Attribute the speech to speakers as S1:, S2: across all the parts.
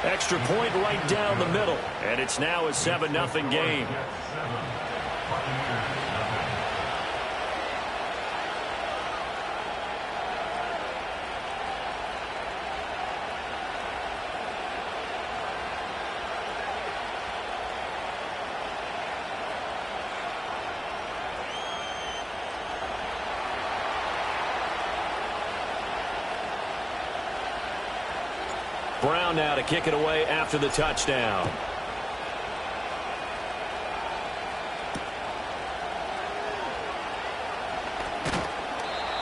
S1: Extra point right down the middle. And it's now a 7-0 game. Brown now to kick it away after the touchdown.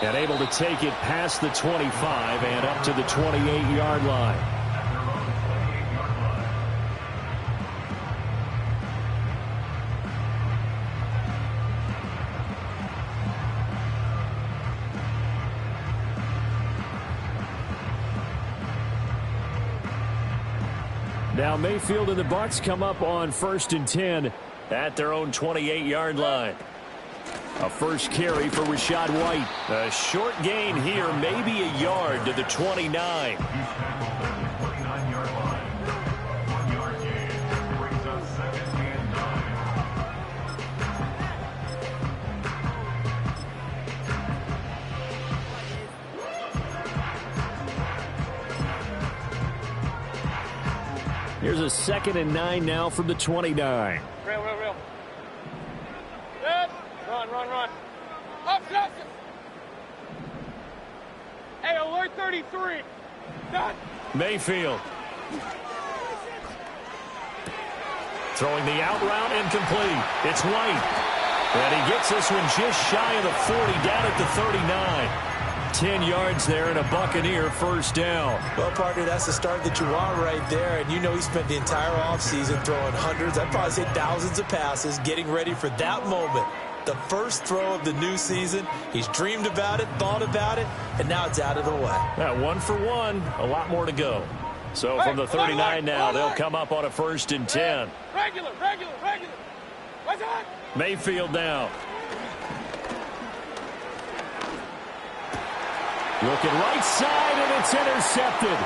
S1: And able to take it past the 25 and up to the 28-yard line. Now Mayfield and the Bucs come up on 1st and 10 at their own 28-yard line. A first carry for Rachaad White. A short gain here, maybe a yard to the 29. Here's a 2nd and 9 now from the 29.
S2: Real. Good. Run. Up. Hey, alert 33. Done.
S1: Mayfield. Throwing the out route incomplete. It's White. And he gets this one just shy of the 40 down at the 39. 10 yards there and a Buccaneer first down.
S3: Well, partner, that's the start that you want right there. And you know he spent the entire offseason throwing hundreds, I'd probably say thousands of passes, getting ready for that moment. The first throw of the new season. He's dreamed about it, thought about it, and now it's out of the way.
S1: Yeah, 1 for 1. A lot more to go. So from the 39 now, they'll come up on a 1st and 10.
S2: Regular. What's that?
S1: Mayfield now. Looking right side, and it's intercepted.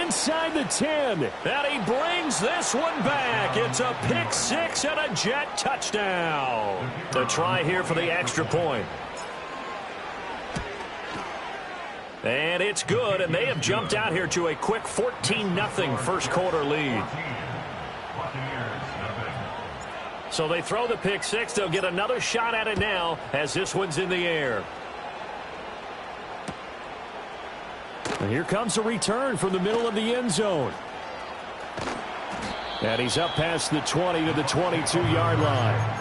S1: Inside the 10. And he brings this one back. It's a pick six and a Jet touchdown. The try here for the extra point. And it's good, and they have jumped out here to a quick 14-0 first quarter lead. So they throw the pick six. They'll get another shot at it now as this one's in the air. And here comes a return from the middle of the end zone. And he's up past the 20 to the 22-yard line.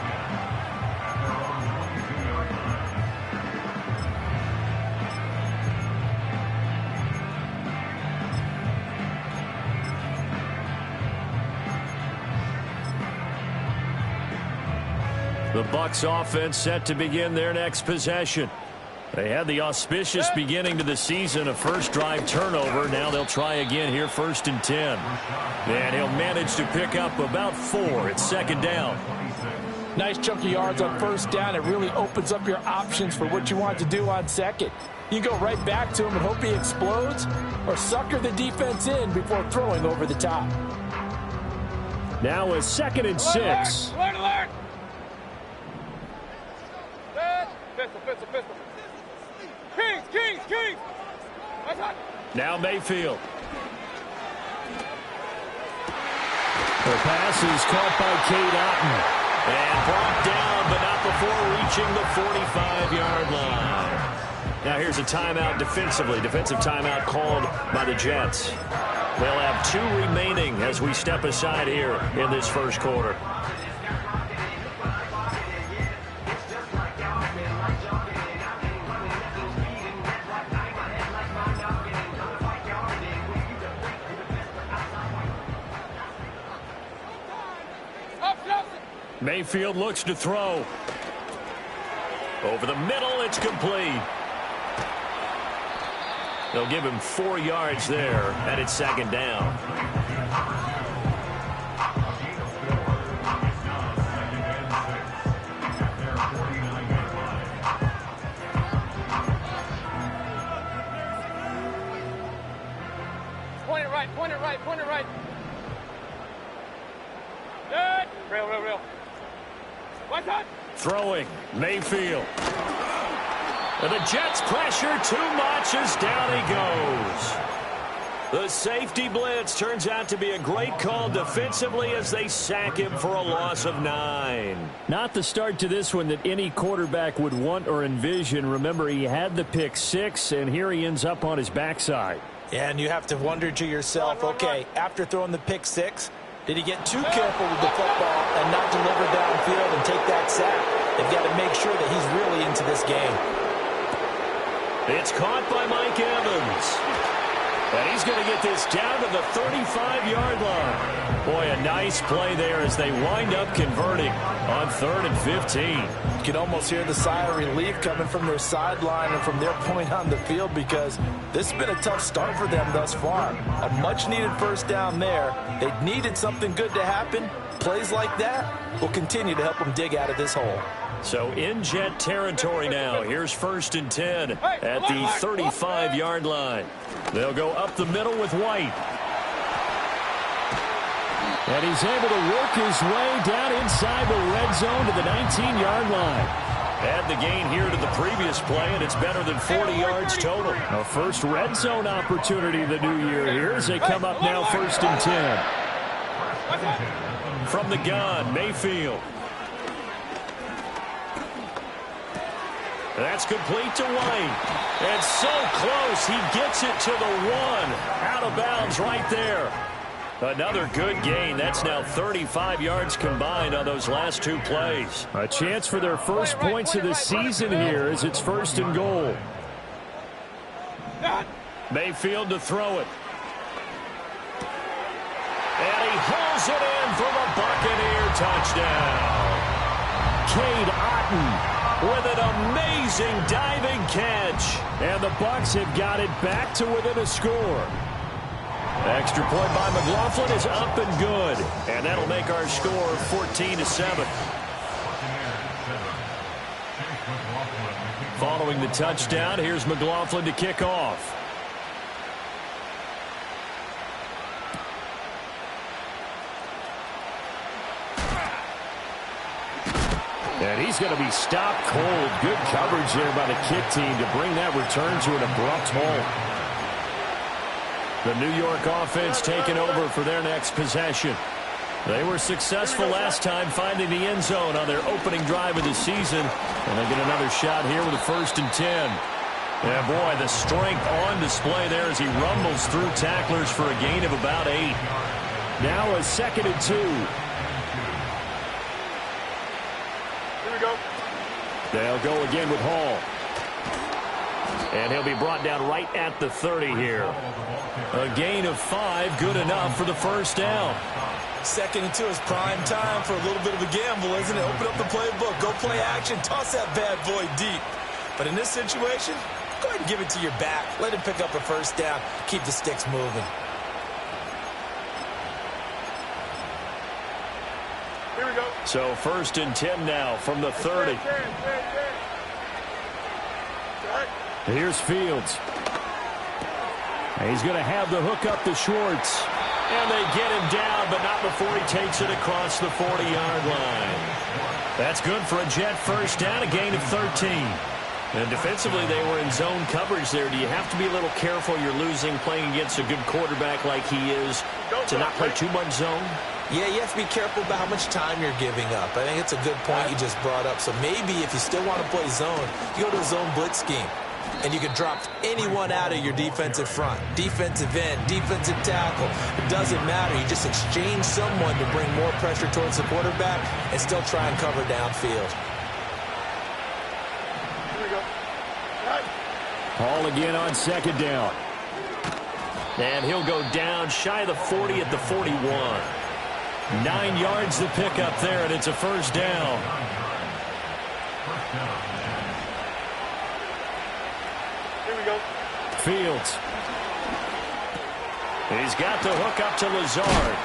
S1: The Bucs offense set to begin their next possession. They had the auspicious beginning to the season, a first drive turnover. Now they'll try again here, 1st and 10. And he'll manage to pick up about 4. It's 2nd down.
S4: Nice chunk of yards on 1st down. It really opens up your options for what you want to do on 2nd. You go right back to him and hope he explodes, or sucker the defense in before throwing over the top.
S1: Now a 2nd and 6.
S2: Alert. Pistol. Kings.
S1: Now Mayfield. The pass is caught by Cade Otton. And brought down, but not before reaching the 45-yard line. Now here's a timeout defensively. Defensive timeout called by the Jets. They'll have 2 remaining as we step aside here in this first quarter. Mayfield looks to throw. Over the middle, it's complete. They'll give him 4 yards there, and it's 2nd down.
S2: right, point it right, point it right. Good. Real. What's that?
S1: Throwing, Mayfield. And the Jets pressure too much as down he goes. The safety blitz turns out to be a great call defensively as they sack him for a loss of 9.
S5: Not the start to this one that any quarterback would want or envision. Remember, he had the pick 6, and here he ends up on his backside.
S3: Yeah, and you have to wonder to yourself, okay, after throwing the pick 6, did he get too careful with the football and not deliver downfield and take that sack? They've got to make sure that he's really into this game.
S1: It's caught by Mike Evans. And he's going to get this down to the 35-yard line. Boy, a nice play there as they wind up converting on 3rd and 15.
S3: You can almost hear the sigh of relief coming from their sideline and from their point on the field because this has been a tough start for them thus far. A much-needed first down there. They needed something good to happen. Plays like that will continue to help them dig out of this hole.
S1: So in Jet territory now. Here's 1st and 10 at the 35-yard line. They'll go up the middle with White.
S5: And he's able to work his way down inside the red zone to the 19-yard line.
S1: Add the gain here to the previous play, and it's better than 40 yards total.
S5: A first red zone opportunity of the new year here as they come up now 1st and 10.
S1: From the gun, Mayfield. That's complete to White. And so close, he gets it to the 1. Out of bounds right there. Another good gain. That's now 35 yards combined on those last 2 plays.
S5: A chance for their first points of the season here as it's 1st and goal.
S1: Mayfield to throw it. And he hauls it in for the Buccaneer touchdown.
S5: Cade Otton
S1: with an amazing diving catch.
S5: And the Bucs have got it back to within a score.
S1: Extra point by McLaughlin is up and good. And that'll make our score 14-7. Following the touchdown, here's McLaughlin to kick off.
S5: And he's going to be stopped cold. Good coverage there by the kick team to bring that return to an abrupt halt.
S1: The New York offense taking over for their next possession. They were successful last time finding the end zone on their opening drive of the season. And they get another shot here with a 1st and 10. Yeah, boy, the strength on display there as he rumbles through tacklers for a gain of about 8.
S5: Now a 2nd and 2.
S1: They'll go again with Hall. And he'll be brought down right at the 30 here. A gain of 5, good enough for the first down.
S3: 2nd and 2 is prime time for a little bit of a gamble, isn't it? Open up the playbook, go play action, toss that bad boy deep. But in this situation, go ahead and give it to your back. Let him pick up a first down, keep the sticks moving.
S2: Here we go.
S1: So 1st and 10 now from the 30.
S5: Here's Fields. He's going to have the hook up to Schwartz.
S1: And they get him down, but not before he takes it across the 40-yard line. That's good for a Jet first down, a gain of 13. And defensively, they were in zone coverage there. Do you have to be a little careful you're losing playing against a good quarterback like he is to not play too much zone?
S3: Yeah, you have to be careful about how much time you're giving up. I think it's a good point you just brought up. So maybe if you still want to play zone, you go to a zone blitz scheme. And you can drop anyone out of your defensive front. Defensive end, defensive tackle. It doesn't matter. You just exchange someone to bring more pressure towards the quarterback and still try and cover downfield.
S2: Here we go.
S5: Hall again on 2nd down.
S1: And he'll go down shy of the 40 at the 41. 9 yards to pick up there, and it's a first down.
S2: Here we go.
S1: Fields. He's got the hook up to Lazard.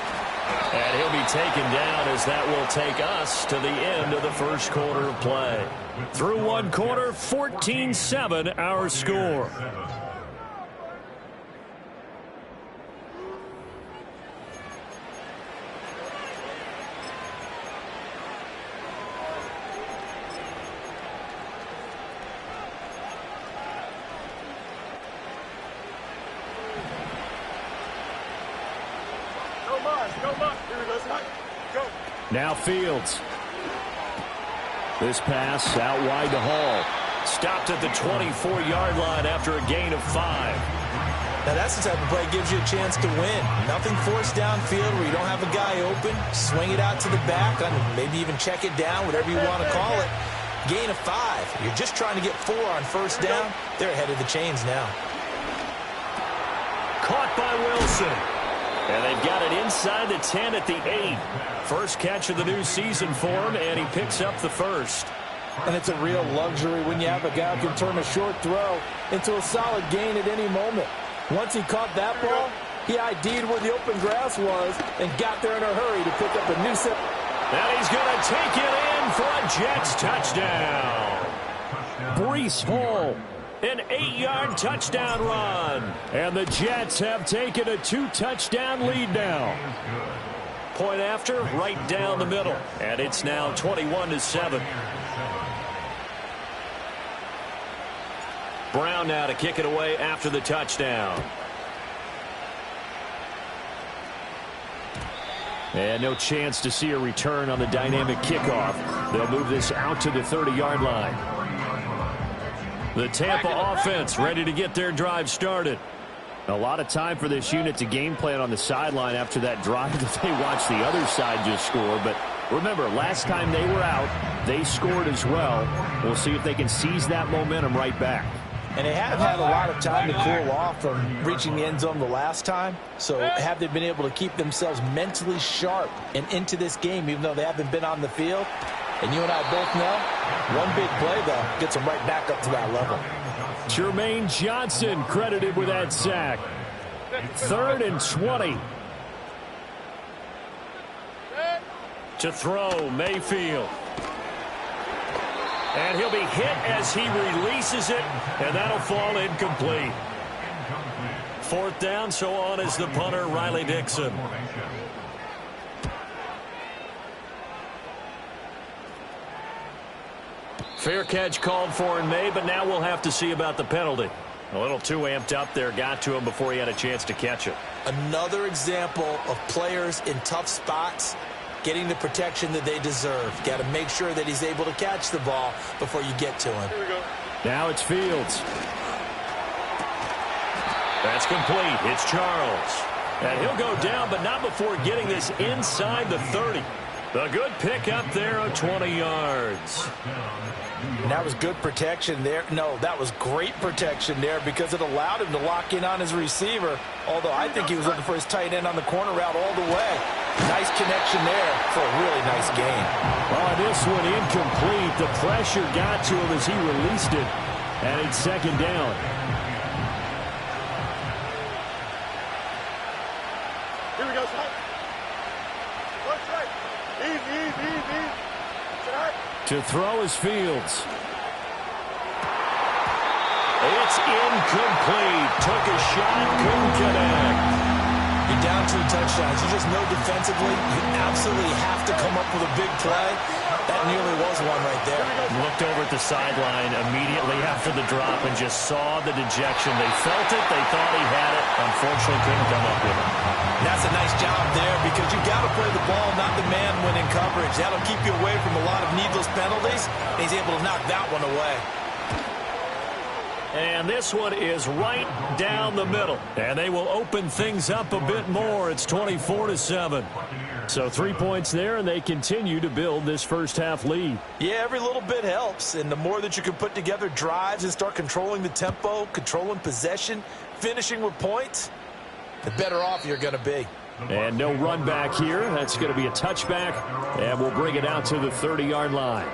S1: And he'll be taken down as that will take us to the end of the first quarter of play. Through one quarter, 14-7 our score.
S5: Now Fields. This pass out wide to Hall. Stopped at the 24-yard line after a gain of 5.
S3: Now that's the type of play that gives you a chance to win. Nothing forced downfield where you don't have a guy open. Swing it out to the back, maybe even check it down, whatever you want to call it. Gain of 5. You're just trying to get 4 on first down. They're ahead of the chains now.
S1: Caught by Wilson. And they've got it inside the 10 at the 8. First catch of the new season for him, and he picks up the first.
S4: And it's a real luxury when you have a guy who can turn a short throw into a solid gain at any moment. Once he caught that ball, he ID'd where the open grass was and got there in a hurry to pick up a new set.
S1: And he's going to take it in for a Jets touchdown.
S5: Breece Hall.
S1: An 8-yard touchdown run.
S5: And the Jets have taken a 2-touchdown lead now.
S1: Point after, right down the middle. And it's now 21-7. Brown now to kick it away after the touchdown.
S5: And no chance to see a return on the dynamic kickoff. They'll move this out to the 30-yard line.
S1: The Tampa offense ready to get their drive started.
S5: A lot of time for this unit to game plan on the sideline after that drive that they watched the other side just score. But remember, last time they were out, they scored as well. We'll see if they can seize that momentum right back.
S4: And they have had a lot of time to cool off from reaching the end zone the last time. So have they been able to keep themselves mentally sharp and into this game, even though they haven't been on the field? And you and I both know, one big play, though, gets them right back up to that level.
S5: Jermaine Johnson credited with that sack. 3rd and 20.
S1: To throw, Mayfield. And he'll be hit as he releases it, and that'll fall incomplete. 4th down, so on is the punter, Riley Dixon. Fair catch called for and made, but now we'll have to see about the penalty. A little too amped up there, got to him before he had a chance to catch it.
S3: Another example of players in tough spots getting the protection that they deserve. Got to make sure that he's able to catch the ball before you get to him.
S2: Here we go.
S5: Now it's Fields.
S1: That's complete. It's Charles. And he'll go down, but not before getting this inside the 30. A good pick up there of 20 yards.
S4: And that was good protection there. No, that was great protection there because it allowed him to lock in on his receiver, although I think he was looking for his tight end on the corner route all the way. Nice connection there for a really nice gain.
S5: Oh, this one incomplete. The pressure got to him as he released it, and it's 2nd down.
S2: Here we go, son. Left side. Easy. Shot.
S5: To throw is Fields.
S1: It's incomplete. Took a shot, couldn't connect.
S3: You're down 2 touchdowns. You just know defensively you absolutely have to come up with a big play. That nearly was one right there.
S1: Looked over at the sideline immediately after the drop and just saw the dejection. They felt it. They thought he had it. Unfortunately, couldn't come up with it.
S3: That's a nice job there because you got to play the ball, not the man when in coverage. That'll keep you away from a lot of needless penalties. And he's able to knock that one away.
S1: And this one is right down the middle. And they will open things up a bit more. It's 24-7.
S5: So 3 points there, and they continue to build this first half lead.
S3: Yeah, every little bit helps. And the more that you can put together drives and start controlling the tempo, controlling possession, finishing with points, the better off you're going to be.
S5: And no run back here. That's going to be a touchback, and we'll bring it out to the 30-yard line.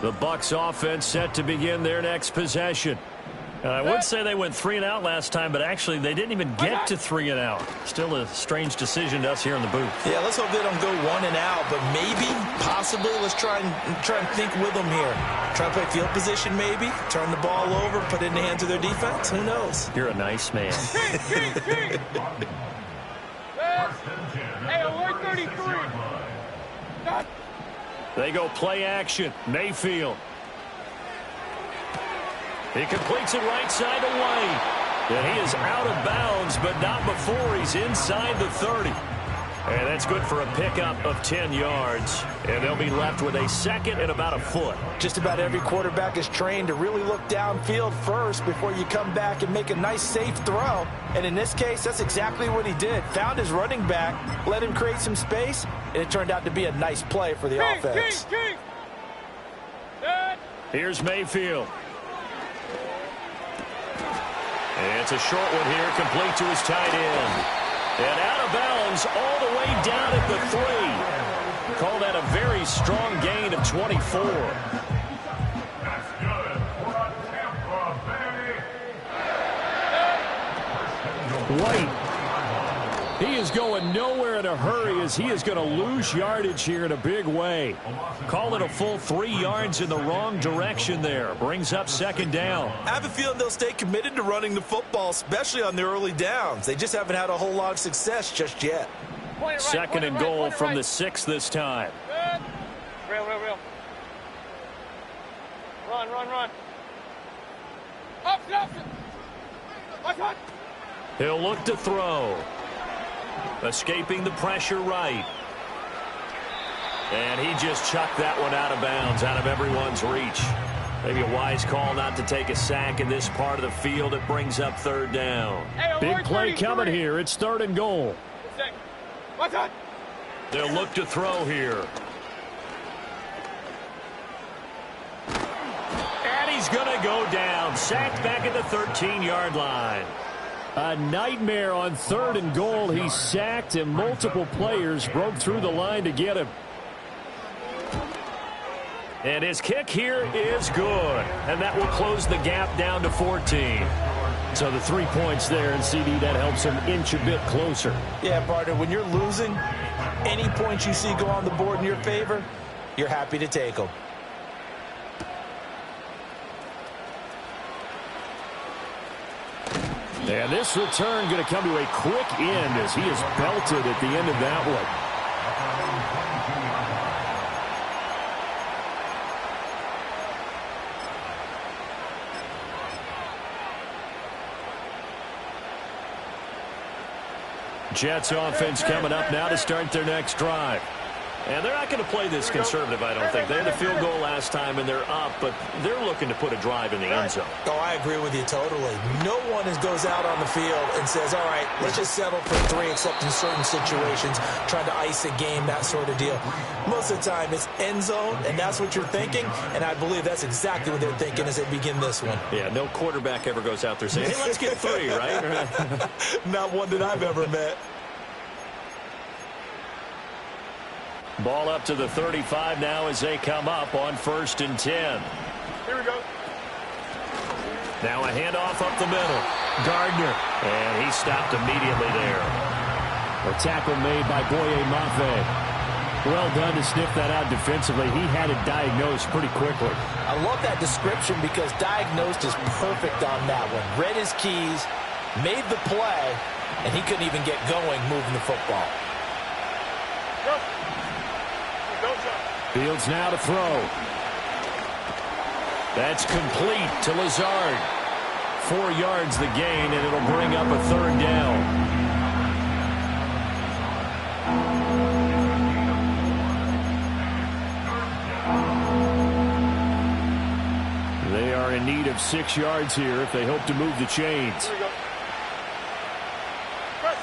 S5: The Bucs offense set to begin their next possession.
S1: I would say they went 3 and out last time, but actually they didn't even get to 3 and out. Still a strange decision to us here in the booth.
S3: Yeah, let's hope they don't go 1 and out, but maybe, possibly, let's try and think with them here. Try to play field position maybe, turn the ball over, put it in the hands of their defense. Who knows?
S1: You're a nice man.
S2: Hey, alert 33.
S1: They go play action. Mayfield. He completes it right side away. And he is out of bounds, but not before he's inside the 30. And that's good for a pickup of 10 yards. And they'll be left with a second and about a foot.
S4: Just about every quarterback is trained to really look downfield first before you come back and make a nice, safe throw. And in this case, that's exactly what he did. Found his running back, let him create some space, and it turned out to be a nice play for the offense.
S1: Here's Mayfield. And it's a short one here, complete to his tight end. And out of bounds all the way down at the 3. Call that a very strong gain of 24. White. He is going nowhere in a hurry as he is going to lose yardage here in a big way. Call it a full 3 yards in the wrong direction there. Brings up second down.
S3: I have a feeling they'll stay committed to running the football, especially on the early downs. They just haven't had a whole lot of success just yet.
S1: Second and goal from the 6 this time.
S2: Real. Run. Option. Watch.
S1: He'll look to throw. Escaping the pressure right. And he just chucked that one out of bounds, out of everyone's reach. Maybe a wise call not to take a sack in this part of the field. It brings up third down.
S5: Big play coming here. It's third and goal.
S2: Watch out.
S1: They'll look to throw here. And he's going to go down. Sacked back at the 13-yard line.
S5: A nightmare on third and goal. He sacked and multiple players broke through the line to get him.
S1: And his kick here is good. And that will close the gap down to 14.
S5: So the 3 points there, and CD, that helps him inch a bit closer.
S3: Yeah, partner, when you're losing, any points you see go on the board in your favor, you're happy to take them.
S5: And this return going to come to a quick end as he is belted at the end of that one. Jets offense coming up now to start their next drive.
S1: And they're not going to play this conservative, I don't think. They had a field goal last time, and they're up, but they're looking to put a drive in the end zone.
S3: Oh, I agree with you totally. No one goes out on the field and says, all right, let's just settle for 3, except in certain situations, trying to ice a game, that sort of deal. Most of the time, it's end zone, and that's what you're thinking, and I believe that's exactly what they're thinking as they begin this one.
S1: Yeah, no quarterback ever goes out there saying, hey, let's get 3, right?
S3: Not one that I've ever met.
S1: Ball up to the 35 now as they come up on 1st and 10.
S2: Here we go.
S1: Now a handoff up the middle. Gardner. And he stopped immediately there.
S5: A tackle made by Boye Mafe. Well done to sniff that out defensively. He had it diagnosed pretty quickly.
S4: I love that description because diagnosed is perfect on that one. Read his keys, made the play, and he couldn't even get going moving the football.
S5: Fields now to throw.
S1: That's complete to Lazard. 4 yards the gain, and it'll bring up a third down.
S5: They are in need of 6 yards here if they hope to move the chains.
S2: Here we go. Press.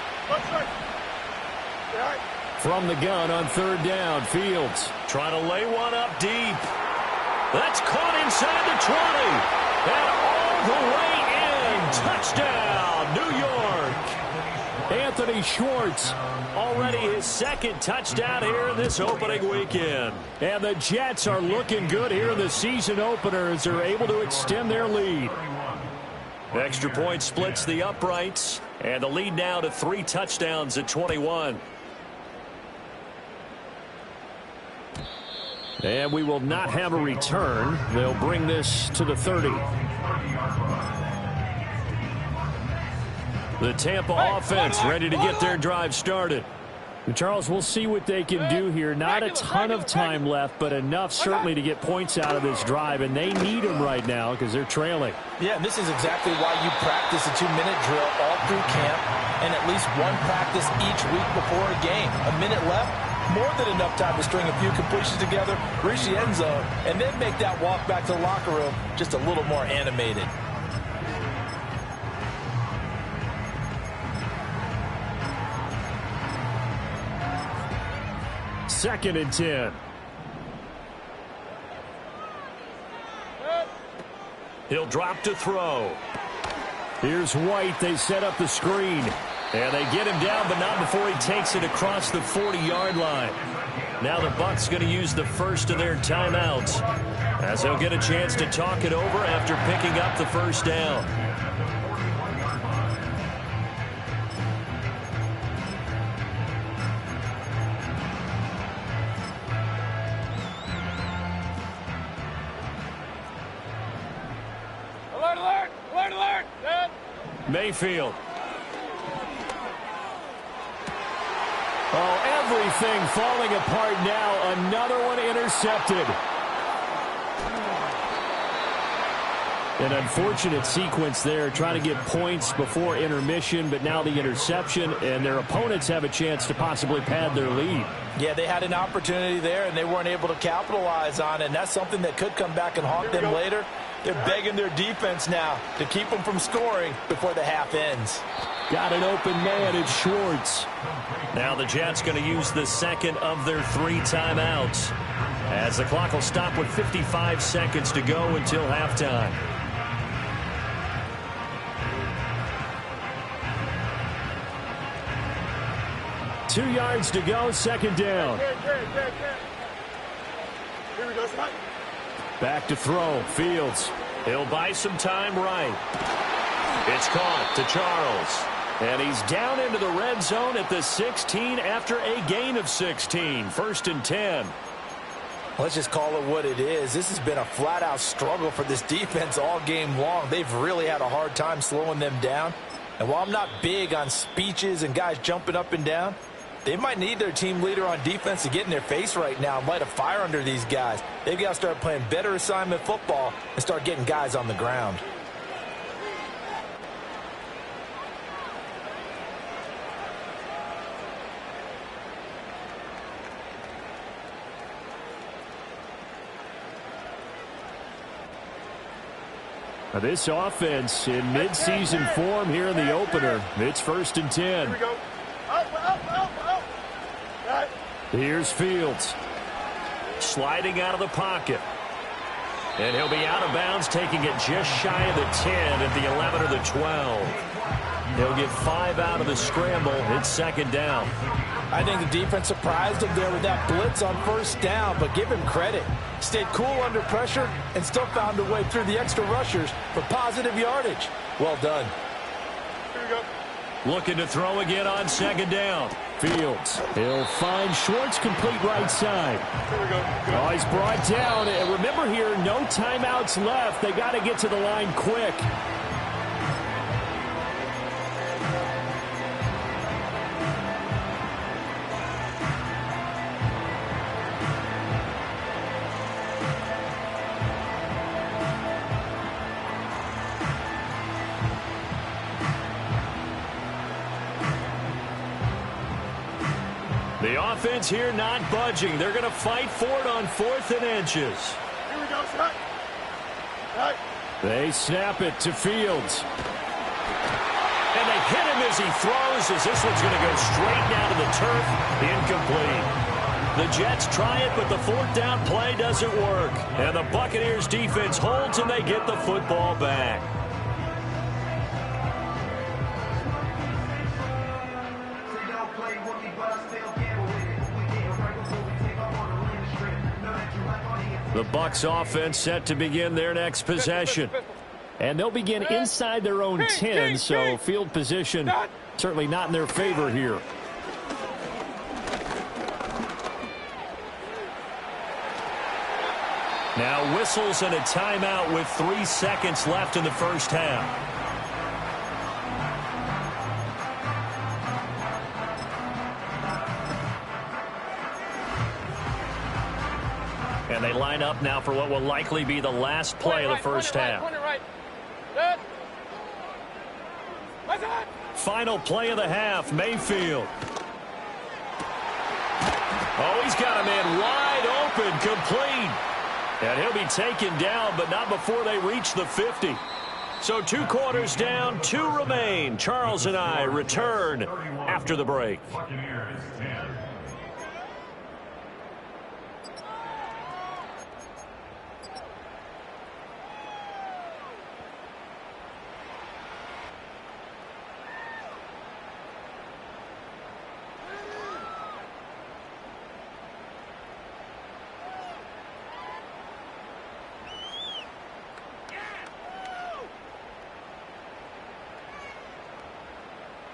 S2: Yeah.
S5: From the gun on third down, Fields
S1: trying to lay one up deep. That's caught inside the 20. And all the way in. Touchdown, New York.
S5: Anthony Schwartz.
S1: Already his second touchdown here in this opening weekend.
S5: And the Jets are looking good here in the season opener as they're able to extend their lead.
S1: Extra point splits the uprights. And the lead now to 3 touchdowns at 21.
S5: And we will not have a return. They'll bring this to the 30.
S1: The Tampa offense ready to get their drive started.
S5: And Charles, we'll see what they can do here. Not a ton of time left, but enough certainly to get points out of this drive, and they need them right now because they're trailing.
S4: Yeah, and this is exactly why you practice a 2-minute drill all through camp and at least one practice each week before a game. A minute left, more than enough time to string a few completions together, reach the end zone, and then make that walk back to the locker room just a little more animated.
S5: Second and 10.
S1: He'll drop to throw.
S5: Here's White. They set up the screen.
S1: And they get him down, but not before he takes it across the 40-yard line. Now the Bucs going to use the first of their timeouts, as they'll get a chance to talk it over after picking up the first down.
S2: Alert, alert! Alert, alert! Dead!
S1: Mayfield.
S5: Oh, everything falling apart now. Another one intercepted. An unfortunate sequence there, trying to get points before intermission, but now the interception, and their opponents have a chance to possibly pad their lead.
S4: Yeah, they had an opportunity there, and they weren't able to capitalize on it, and that's something that could come back and haunt them later. They're begging their defense now to keep them from scoring before the half ends.
S5: Got an open man, it's Schwartz.
S1: Now the Jets going to use the second of their 3 timeouts, as the clock will stop with 55 seconds to go until halftime.
S5: Two yards to go, second down.
S2: Here we go, Scott.
S5: Back to throw, Fields.
S1: He'll buy some time right. It's caught to Charles. And he's down into the red zone at the 16 after a gain of 16. First and 10.
S4: Let's just call it what it is. This has been a flat-out struggle for this defense all game long. They've really had a hard time slowing them down. And while I'm not big on speeches and guys jumping up and down, they might need their team leader on defense to get in their face right now and light a fire under these guys. They've got to start playing better assignment football and start getting guys on the ground.
S5: This offense in midseason form here in the opener. It's first and 10.
S2: Here we go. Up. Right.
S5: Here's Fields.
S1: Sliding out of the pocket. And he'll be out of bounds, taking it just shy of the 10 at the 11 or the 12. He'll get 5 out of the scramble. It's second down.
S4: I think the defense surprised him there with that blitz on first down, but give him credit. Stayed cool under pressure and still found a way through the extra rushers for positive yardage. Well done.
S2: Here we go.
S1: Looking to throw again on second down.
S5: Fields. He'll find Schwartz complete right side.
S2: Here we go. Good.
S5: Oh, he's brought down. And remember here, no timeouts left. They got to get to the line quick. The offense here not budging. They're going to fight for it on 4th and inches.
S2: Here we go, Scott. Right.
S5: They snap it to Fields.
S1: And they hit him as he throws, as this one's going to go straight down to the turf. Incomplete. The Jets try it, but the 4th down play doesn't work. And the Buccaneers defense holds, and they get the football back. The Bucs offense set to begin their next possession.
S5: And they'll begin inside their own 10, so field position certainly not in their favor here.
S1: Now whistles and a timeout with 3 seconds left in the first half. And they line up now for what will likely be the last play of the first half. Final play of the half, Mayfield. Oh, he's got a man wide open, complete. And he'll be taken down, but not before they reach the 50. So 2 quarters down, 2 remain. Charles and I return after the break.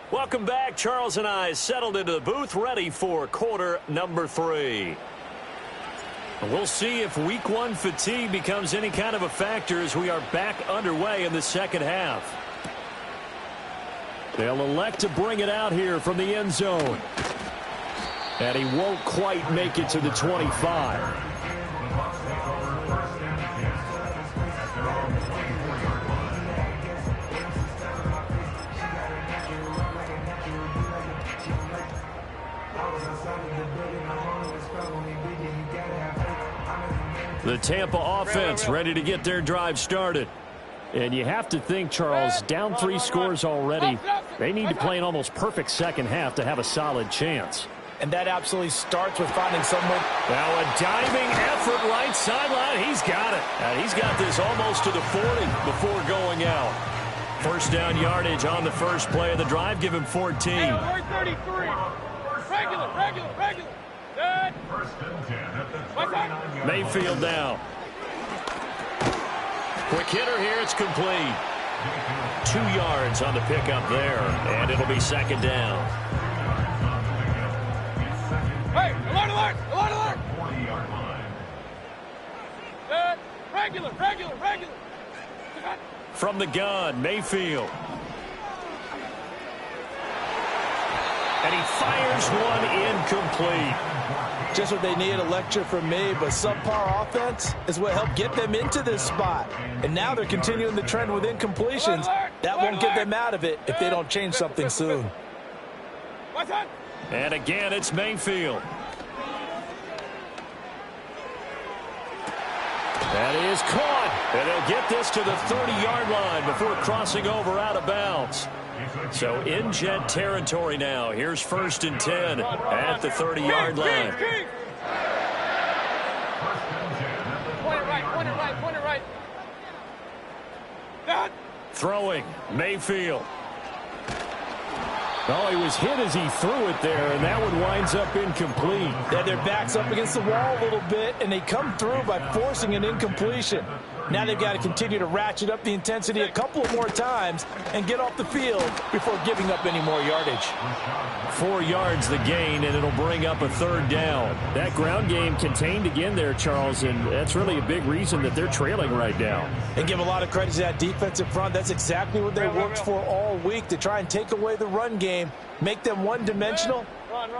S1: Welcome back. Charles and I settled into the booth, ready for quarter number 3. We'll see if week 1 fatigue becomes any kind of a factor as we are back underway in the second half. They'll elect to bring it out here from the end zone. And he won't quite make it to the 25. The Tampa offense ready to get their drive started.
S5: And you have to think, Charles, down 3 scores already. They need to play an almost perfect second half to have a solid chance.
S4: And that absolutely starts with finding someone.
S1: Now a diving effort right sideline. He's got it. And he's got this almost to the 40 before going out. First down yardage on the first play of the drive. Give him 14.
S2: 33. Regular. Good.
S1: Mayfield now. Quick hitter here. It's complete. 2 yards on the pickup there. And it'll be second down.
S2: Hey, alert. 40-yard line. Good. Regular.
S1: From the gun, Mayfield. And he fires one incomplete.
S4: Just what they need, a lecture from me, but subpar offense is what helped get them into this spot. And now they're continuing the trend with incompletions. That won't get them out of it if they don't change something soon.
S1: And again, it's Mayfield. That is caught. And they'll get this to the 30-yard line before crossing over out of bounds. So in Jet territory now. Here's 1st and 10 at the 30-yard line.
S2: Point it right.
S1: Throwing, Mayfield.
S5: Oh, he was hit as he threw it there, and that one winds up incomplete.
S4: Yeah, their back's up against the wall a little bit, and they come through by forcing an incompletion. Now they've got to continue to ratchet up the intensity a couple of more times and get off the field before giving up any more yardage.
S1: 4 yards the gain, and it'll bring up a 3rd down.
S5: That ground game contained again there, Charles, and that's really a big reason that they're trailing right now.
S4: And give a lot of credit to that defensive front. That's exactly what they worked for all week, to try and take away the run game, make them one-dimensional.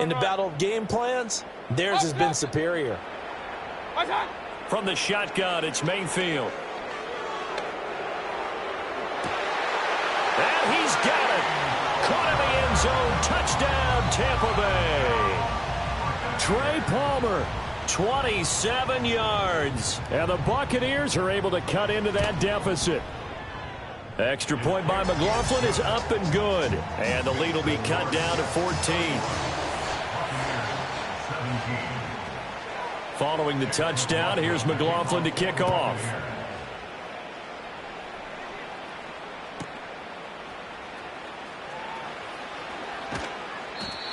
S4: In the battle of game plans, theirs has been superior.
S1: From the shotgun, it's Mayfield. And he's got it. Caught in the end zone. Touchdown, Tampa Bay. Trey Palmer, 27 yards. And the Buccaneers are able to cut into that deficit. Extra point by McLaughlin is up and good. And the lead will be cut down to 14. Following the touchdown, here's McLaughlin to kick off.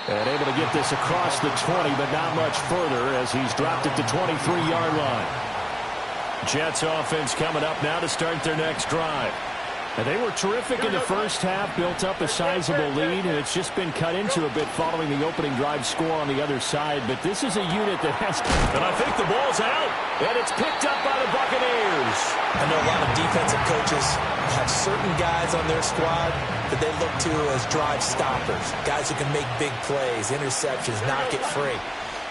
S1: And able to get this across the 20, but not much further as he's dropped it to 23-yard line. Jets offense coming up now to start their next drive.
S5: And they were terrific in the first half, built up a sizable lead, and it's just been cut into a bit following the opening drive score on the other side. But this is a unit that has...
S1: And I think the ball's out, and it's picked up by the Buccaneers.
S3: I know a lot of defensive coaches have certain guys on their squad that they look to as drive stoppers, guys who can make big plays, interceptions, knock it free.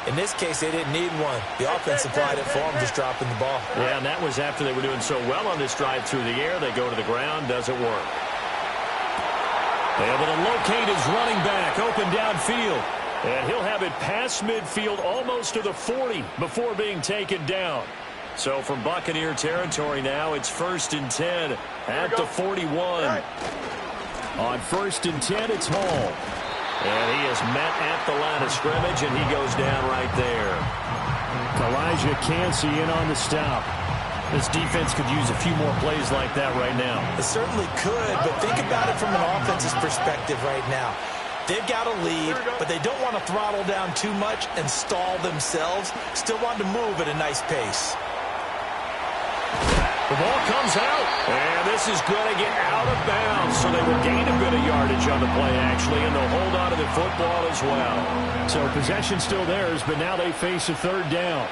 S3: In this case, they didn't need one. The offense supplied it for them, just dropping the ball.
S1: Yeah, and that was after they were doing so well on this drive through the air. They go to the ground, doesn't work. Able to locate his running back, open downfield. And he'll have it past midfield almost to the 40 before being taken down. So from Buccaneer territory now, it's 1st and 10 at the 41. On 1st and 10, it's Hall. And he is met at the line of scrimmage, and he goes down right there.
S5: Elijah Cansey in on the stop. This defense could use a few more plays like that right now.
S3: It certainly could, but think about it from an offense's perspective right now. They've got a lead, but they don't want to throttle down too much and stall themselves. Still want to move at a nice pace.
S1: The ball comes out, and this is going to get out of bounds, so they will gain a bit of yardage on the play, actually, and they'll hold on to the football as well.
S5: So possession still theirs, but now they face a 3rd down.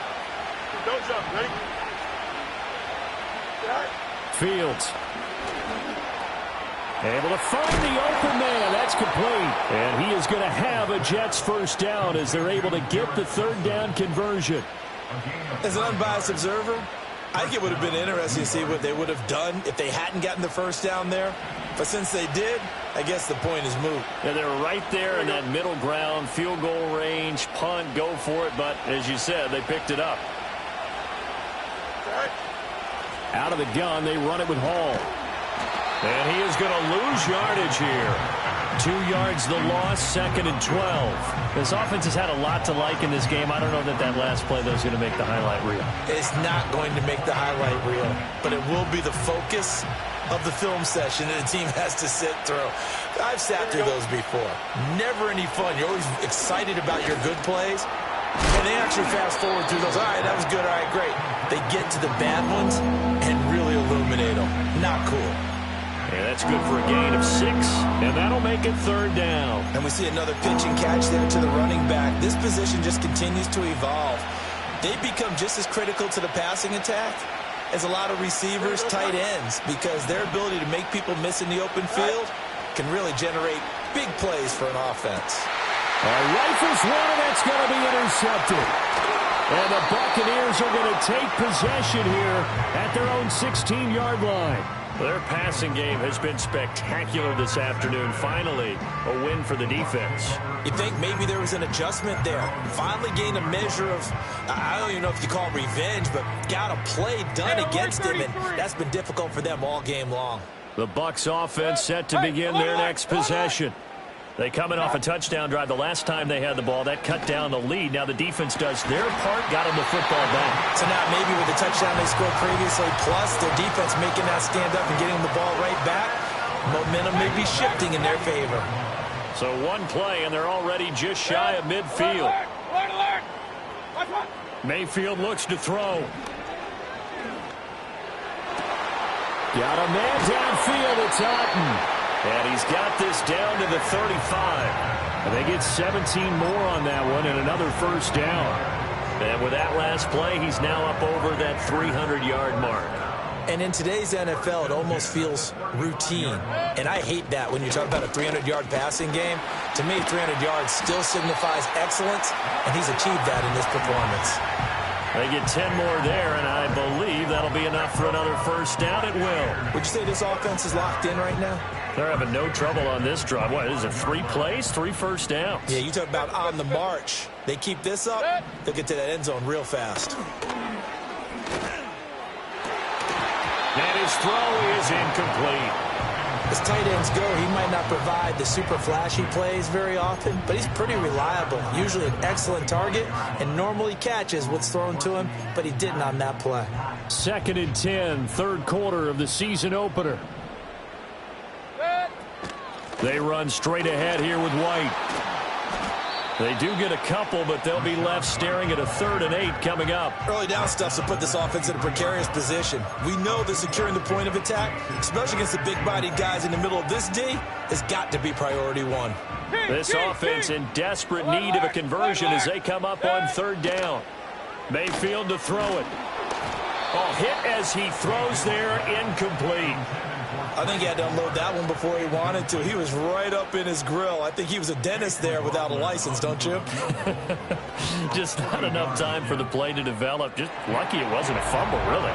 S2: Don't jump, ready?
S5: Fields. Able to find the open man. That's complete. And he is going to have a Jets 1st down as they're able to get the 3rd down conversion.
S3: As an unbiased observer, I think it would have been interesting to see what they would have done if they hadn't gotten the 1st down there. But since they did, I guess the point is moot.
S1: Yeah, they're right there in that middle ground, field goal range, punt, go for it. But as you said, they picked it up.
S5: Out of the gun, they run it with Hall.
S1: And he is going to lose yardage here. 2 yards the loss, 2nd and 12.
S5: This offense has had a lot to like in this game. I don't know that that last play, though, is going to make the highlight reel.
S3: It's not going to make the highlight reel, but it will be the focus of the film session that the team has to sit through. I've sat through those before. Never any fun. You're always excited about your good plays, and they actually fast forward through those. All right, that was good. All right, great. They get to the bad ones and really illuminate them. Not cool.
S1: And that's good for a gain of 6, and that'll make it 3rd down.
S3: And we see another pitch and catch there to the running back. This position just continues to evolve. They become just as critical to the passing attack as a lot of receivers, tight ends, because their ability to make people miss in the open field can really generate big plays for an offense.
S5: Rifles one, and that's going to be intercepted. And the Buccaneers are going to take possession here at their own 16-yard line.
S1: Their passing game has been spectacular this afternoon. Finally, a win for the defense.
S3: You think maybe there was an adjustment there. Finally gained a measure of, I don't even know if you call it revenge, but got a play done against him, and that's been difficult for them all game long.
S1: The Bucs offense set to begin their next possession. They coming off a touchdown drive the last time they had the ball. That cut down the lead. Now the defense does their part, got them the football back.
S3: So now maybe with the touchdown they scored previously, plus their defense making that stand up and getting the ball right back, momentum may be shifting in their favor.
S1: So one play, and they're already just shy of midfield. Mayfield looks to throw.
S5: Got a man downfield. It's Otten.
S1: And he's got this down to the 35.
S5: And they get 17 more on that one and another 1st down.
S1: And with that last play, he's now up over that 300-yard mark.
S3: And in today's NFL, it almost feels routine. And I hate that when you talk about a 300-yard passing game. To me, 300 yards still signifies excellence, and he's achieved that in this performance.
S1: They get 10 more there, and I believe that'll be enough for another 1st down. It will.
S3: Would you say this offense is locked in right now?
S1: They're having no trouble on this drive. What, is it 3 plays, 3 1st downs?
S3: Yeah, you talk about on the march. They keep this up, they'll get to that end zone real fast.
S1: And his throw is incomplete.
S3: As tight ends go, he might not provide the super flashy plays very often, but he's pretty reliable. Usually an excellent target, and normally catches what's thrown to him, but he didn't on that play.
S5: 2nd and 10, 3rd quarter of the season opener.
S1: They run straight ahead here with White. They do get a couple, but they'll be left staring at a 3rd and 8 coming up.
S3: Early down stuff will put this offense in a precarious position. We know that securing the point of attack, especially against the big-bodied guys in the middle of this D, has got to be priority 1.
S1: This offense in desperate need of a conversion as they come up on 3rd down. Mayfield to throw it. Oh, hit as he throws there, incomplete.
S3: I think he had to unload that one before he wanted to. He was right up in his grill. I think he was a dentist there without a license, don't you?
S1: Just not enough time for the play to develop. Just lucky it wasn't a fumble, really.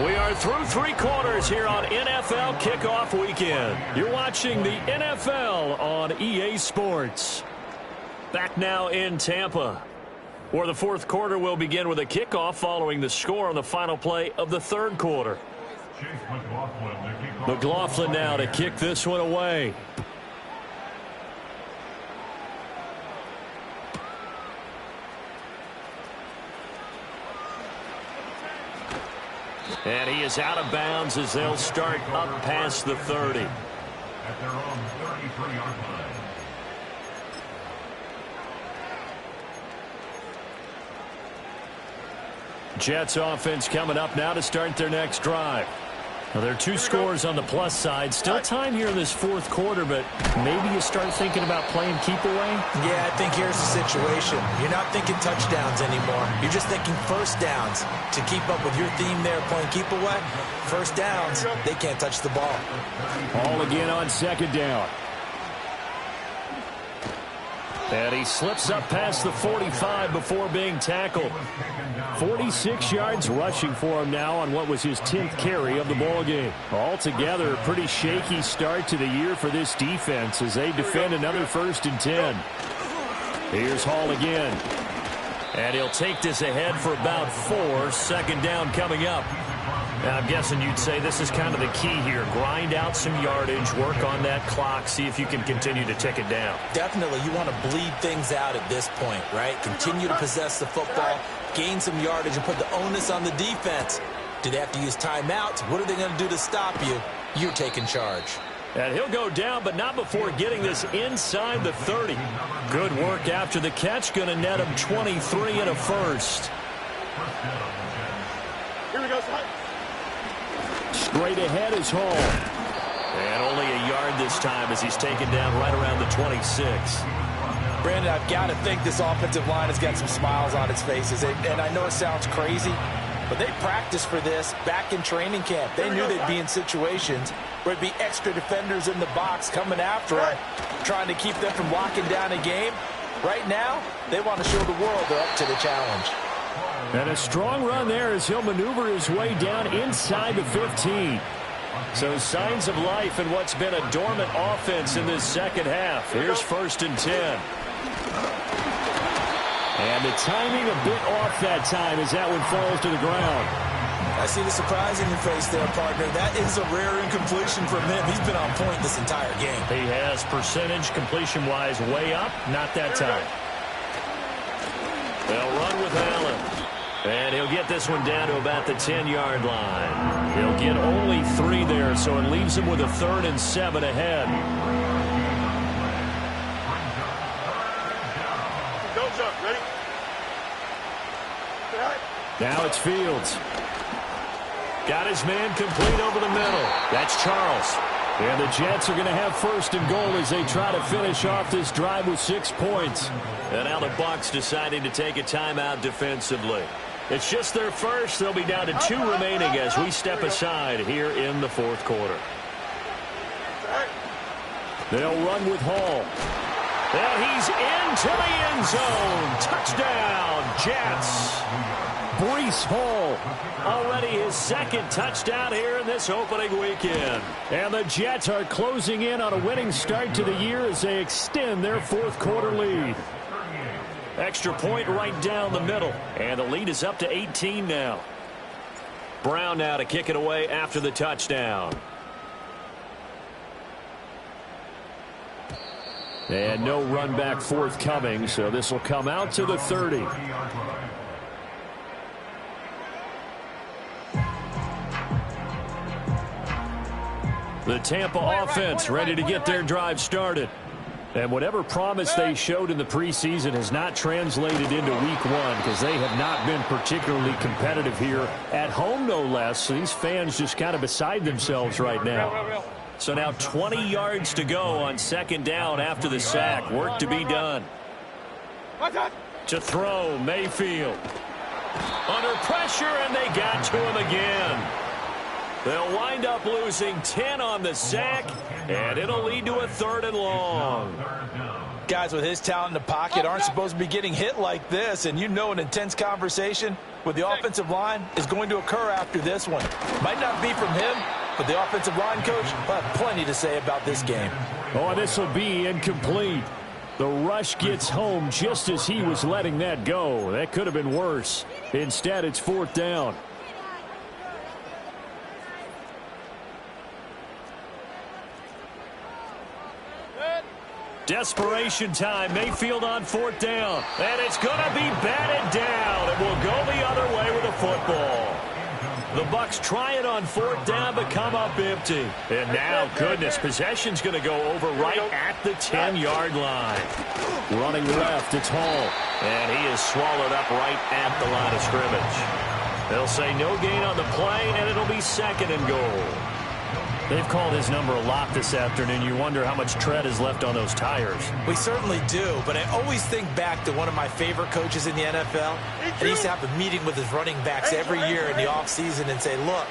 S1: We are through 3 quarters here on NFL Kickoff Weekend. You're watching the NFL on EA Sports. Back now in Tampa, where the 4th quarter will begin with a kickoff following the score on the final play of the 3rd quarter. McLaughlin now to kick this one away. And he is out of bounds as they'll start up past the 30. At their own 33-yard line. Jets offense coming up now to start their next drive. Now, there are 2 scores on the plus side. Still time here in this 4th quarter, but maybe you start thinking about playing keep away?
S3: Yeah, I think here's the situation. You're not thinking touchdowns anymore. You're just thinking first downs. To keep up with your theme there, playing keep away, first downs, they can't touch the ball.
S5: All again on 2nd down.
S1: And he slips up past the 45 before being tackled.
S5: 46 yards rushing for him now on what was his 10th carry of the ball game. Altogether, a pretty shaky start to the year for this defense as they defend another 1st and 10. Here's Hall again.
S1: And he'll take this ahead for about 4. 2nd down coming up. Now, I'm guessing you'd say this is kind of the key here. Grind out some yardage, work on that clock, see if you can continue to tick it down.
S3: Definitely, you want to bleed things out at this point, right? Continue to possess the football, gain some yardage, and put the onus on the defense. Do they have to use timeouts? What are they going to do to stop you? You're taking charge.
S1: And he'll go down, but not before getting this inside the 30. Good work after the catch. Going to net him 23 and a first.
S2: Here we go, son.
S5: Straight ahead is Hall.
S1: And only a yard this time as he's taken down right around the 26.
S4: Brandon, I've got to think this offensive line has got some smiles on its faces. And I know it sounds crazy, but they practiced for this back in training camp. They knew they'd be in situations where it'd be extra defenders in the box coming after them, trying to keep them from locking down a game. Right now, they want to show the world they're up to the challenge.
S5: And a strong run there as he'll maneuver his way down inside the 15.
S1: So signs of life in what's been a dormant offense in this 2nd half. Here's 1st and 10.
S5: And the timing a bit off that time as that one falls to the ground.
S3: I see the surprise in your face there, partner. That is a rare incompletion from him. He's been on point this entire game.
S1: He has percentage completion-wise way up. Not that time. They'll run with Allen. And he'll get this one down to about the 10-yard line. He'll get only 3 there, so it leaves him with a 3rd and 7 ahead.
S2: Go jump. Ready?
S1: Now it's Fields. Got his man complete over the middle. That's Charles.
S5: And the Jets are going to have 1st and goal as they try to finish off this drive with 6 points.
S1: And now the Bucs deciding to take a timeout defensively. It's just their first. They'll be down to 2 remaining as we step aside here in the 4th quarter.
S5: They'll run with Hall.
S1: And he's into the end zone. Touchdown, Jets.
S5: Breece Hall.
S1: Already his 2nd touchdown here in this opening weekend.
S5: And the Jets are closing in on a winning start to the year as they extend their 4th quarter lead.
S1: Extra point right down the middle. And the lead is up to 18 now. Brown now to kick it away after the touchdown.
S5: And no run back forthcoming, so this will come out to the 30.
S1: The Tampa offense ready to get their drive started.
S5: And whatever promise they showed in the preseason has not translated into week 1 because they have not been particularly competitive here at home, no less. So these fans just kind of beside themselves right now.
S1: So now 20 yards to go on 2nd down after the sack. Work to be done. To throw, Mayfield. Under pressure, and they got to him again. They'll wind up losing 10 on the sack, and it'll lead to a 3rd and long.
S4: Guys with his talent in the pocket aren't supposed to be getting hit like this, and you know an intense conversation with the offensive line is going to occur after this one. Might not be from him, but the offensive line coach will have plenty to say about this game.
S5: Oh, this will be incomplete. The rush gets home just as he was letting that go. That could have been worse. Instead, it's 4th down. Desperation time. Mayfield on 4th down.
S1: And it's going to be batted down. It will go the other way with the football. The Bucs try it on 4th down, but come up empty. And now, goodness, possession's going to go over right at the 10-yard line.
S5: Running left, it's Hall.
S1: And he is swallowed up right at the line of scrimmage. They'll say no gain on the play, and it'll be 2nd and goal.
S5: They've called his number a lot this afternoon. You wonder how much tread is left on those tires.
S3: We certainly do, but I always think back to one of my favorite coaches in the NFL. And he used to have a meeting with his running backs every year in the offseason and say, look,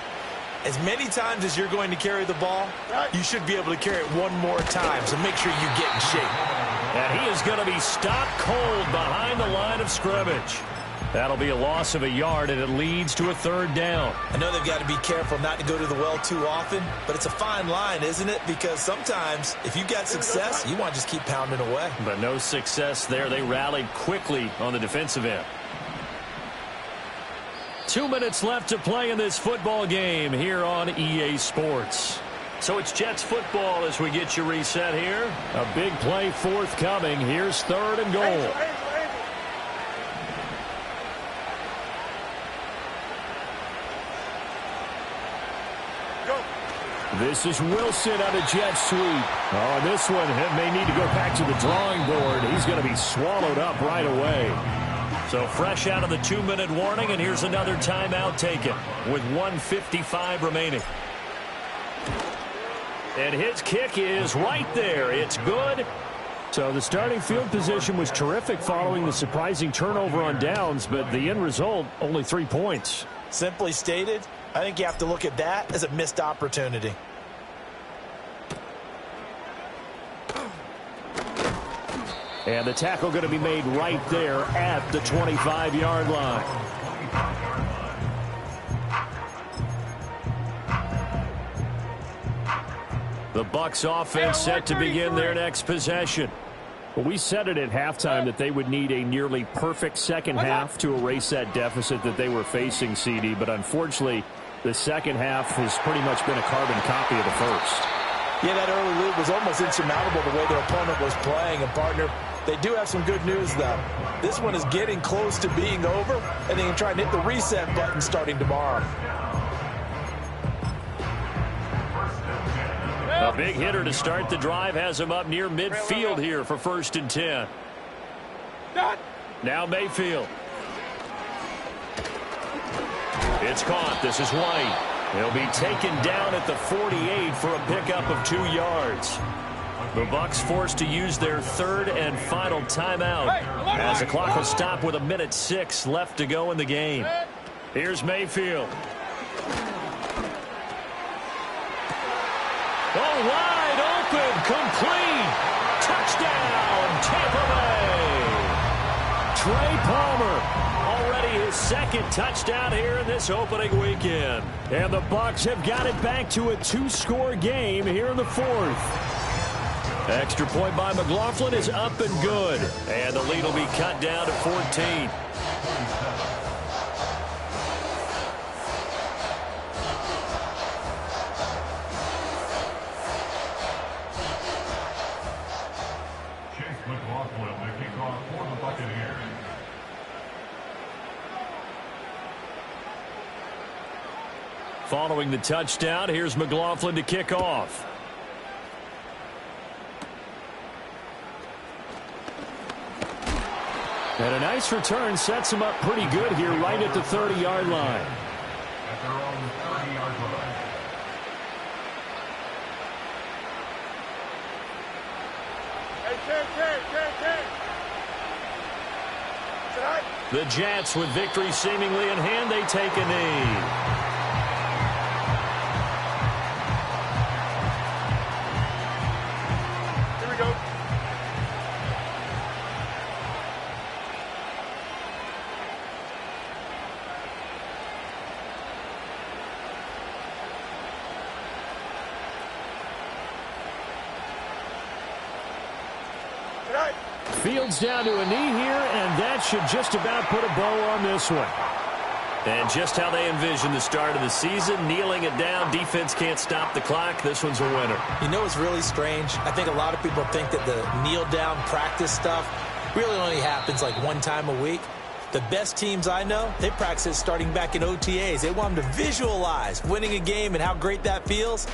S3: as many times as you're going to carry the ball, you should be able to carry it one more time, so make sure you get in shape.
S1: And he is going to be stopped cold behind the line of scrimmage.
S5: That'll be a loss of a yard, and it leads to a 3rd down.
S3: I know they've got to be careful not to go to the well too often, but it's a fine line, isn't it? Because sometimes, if you got success, you want to just keep pounding away.
S5: But no success there. They rallied quickly on the defensive end. 2 minutes left to play in this football game here on EA Sports.
S1: So it's Jets football as we get you reset here.
S5: A big play forthcoming. Here's 3rd and goal. This is Wilson on a jet sweep. Oh, this one may need to go back to the drawing board. He's going to be swallowed up right away.
S1: So fresh out of the 2-minute warning, and here's another timeout taken with 1:55 remaining. And his kick is right there. It's good.
S5: So the starting field position was terrific following the surprising turnover on downs, but the end result, only 3 points.
S3: Simply stated, I think you have to look at that as a missed opportunity.
S5: And the tackle going to be made right there at the 25-yard line. The Bucs offense set to begin their next possession. Well, we said it at halftime that they would need a nearly perfect second half to erase that deficit that they were facing, CD. But unfortunately, the second half has pretty much been a carbon copy of the first.
S4: Yeah, that early lead was almost insurmountable the way their opponent was playing. And, partner, they do have some good news, though. This one is getting close to being over, and they can try and hit the reset button starting tomorrow.
S1: A big hitter to start the drive has him up near midfield here for 1st and 10. Now Mayfield. It's caught. This is White. He'll be taken down at the 48 for a pickup of 2 yards. The Bucs forced to use their 3rd and final timeout as the clock will stop with 1:06 left to go in the game. Here's Mayfield. Oh, wide open, complete. Touchdown, Tampa Bay. Trey Palmer, already his 2nd touchdown here in this opening weekend.
S5: And the Bucs have got it back to a 2-score game here in the 4th.
S1: Extra point by McLaughlin is up and good. And the lead will be cut down to 14. Following the touchdown, here's McLaughlin to kick off.
S5: And a nice return sets him up pretty good here right at the 30-yard line.
S6: At their own 30-yard line.
S1: The Jets with victory seemingly in hand, they take a knee.
S2: Right.
S1: Fields down to a knee here, and that should just about put a bow on this one. And just how they envision the start of the season, kneeling it down. Defense can't stop the clock. This one's a winner.
S3: You know what's really strange? I think a lot of people think that the kneel-down practice stuff really only happens like one time a week. The best teams I know, they practice it starting back in OTAs. They want them to visualize winning a game and how great that feels.